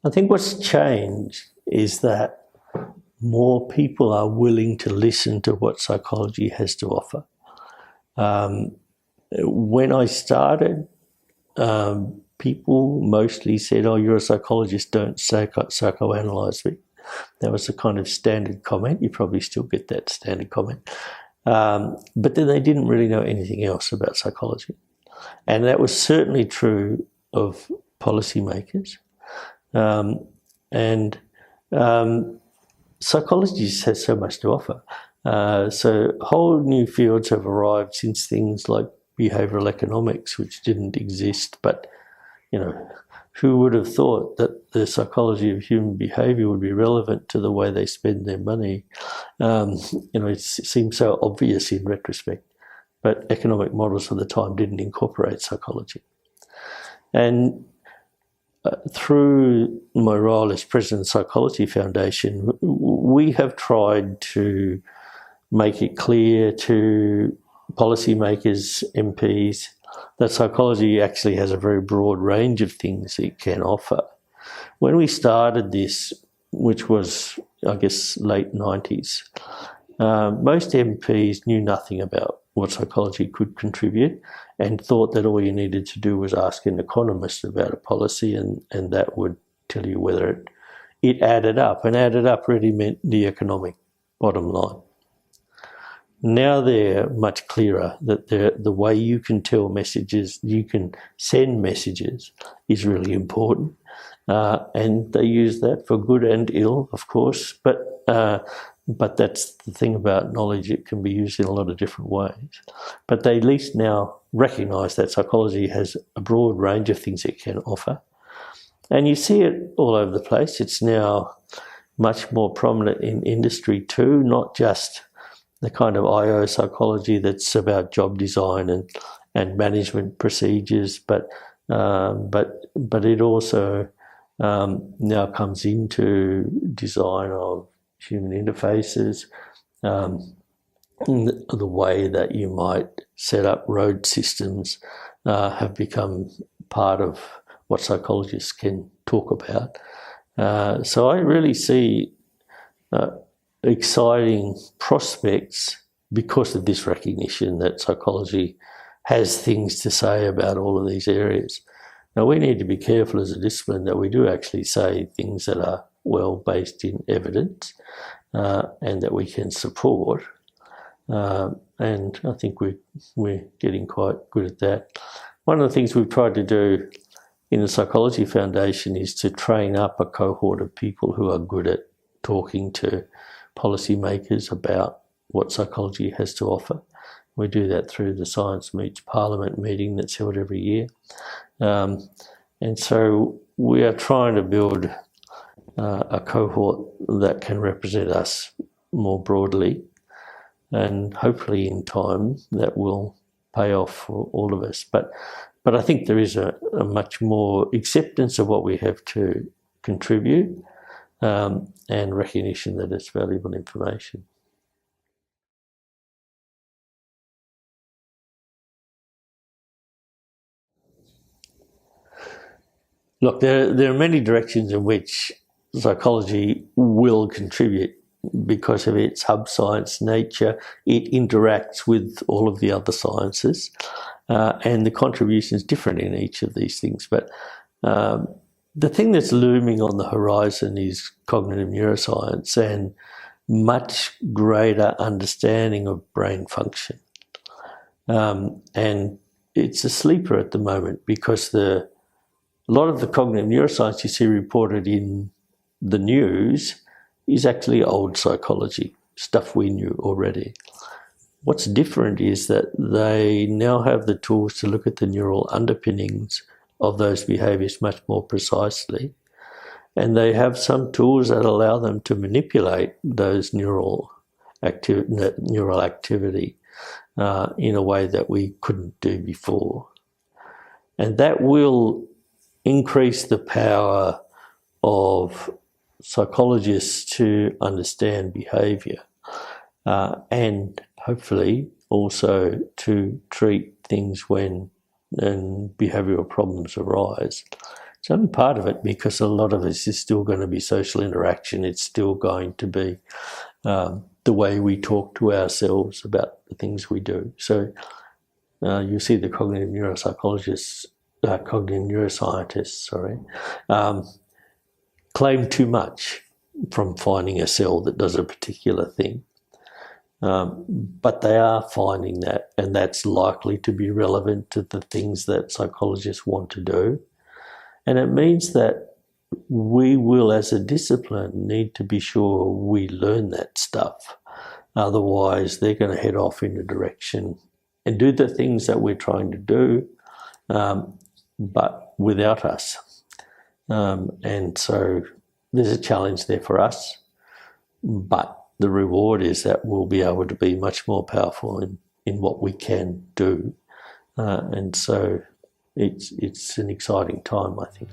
I think what's changed is that more people are willing to listen to what psychology has to offer. When I started, people mostly said, "Oh, you're a psychologist, don't psychoanalyze me." That was a kind of standard comment. You probably still get that standard comment. But then they didn't really know anything else about psychology. And that was certainly true of policymakers. Psychology just has so much to offer. So whole new fields have arrived since things like behavioural economics, which didn't exist. But, who would have thought that the psychology of human behaviour would be relevant to the way they spend their money? It seems so obvious in retrospect. But economic models of the time didn't incorporate psychology. And through my role as president of the Psychology Foundation, we have tried to make it clear to policymakers, MPs, that psychology actually has a very broad range of things it can offer. When we started this, which was, I guess, late 90s, most MPs knew nothing about what psychology could contribute and thought that all you needed to do was ask an economist about a policy and that would tell you whether it added up. And added up really meant the economic bottom line. Now they're much clearer that the way you can tell messages, you can send messages is really important. And they use that for good and ill, of course, but that's the thing about knowledge, it can be used in a lot of different ways. But they at least now recognise that psychology has a broad range of things it can offer. And you see it all over the place. It's now much more prominent in industry too, not just the kind of IO psychology that's about job design and management procedures, but it also now comes into design of human interfaces, the way that you might set up road systems have become part of what psychologists can talk about. So I really see exciting prospects because of this recognition that psychology has things to say about all of these areas. Now, we need to be careful as a discipline that we do actually say things that are well based in evidence and that we can support. And I think we're getting quite good at that. One of the things we've tried to do in the Psychology Foundation is to train up a cohort of people who are good at talking to policymakers about what psychology has to offer. We do that through the Science Meets Parliament meeting that's held every year. And so we are trying to build a cohort that can represent us more broadly, and hopefully in time that will pay off for all of us. But I think there is a much more acceptance of what we have to contribute and recognition that it's valuable information. Look, there are many directions in which psychology will contribute because of its hub science nature. It interacts with all of the other sciences, and the contribution is different in each of these things. But the thing that's looming on the horizon is cognitive neuroscience and much greater understanding of brain function. And it's a sleeper at the moment because a lot of the cognitive neuroscience you see reported in the news is actually old psychology, stuff we knew already. What's different is that they now have the tools to look at the neural underpinnings of those behaviours much more precisely. And they have some tools that allow them to manipulate those neural activity in a way that we couldn't do before. And that will increase the power of psychologists to understand behaviour and hopefully also to treat things when behavioural problems arise. It's only part of it, because a lot of this is still going to be social interaction. It's still going to be the way we talk to ourselves about the things we do. So you see the cognitive neuroscientists, claim too much from finding a cell that does a particular thing. But they are finding that, and that's likely to be relevant to the things that psychologists want to do. And it means that we will, as a discipline, need to be sure we learn that stuff. Otherwise, they're going to head off in a direction and do the things that we're trying to do, but without us. And so there's a challenge there for us, but the reward is that we'll be able to be much more powerful in what we can do. And so it's an exciting time, I think.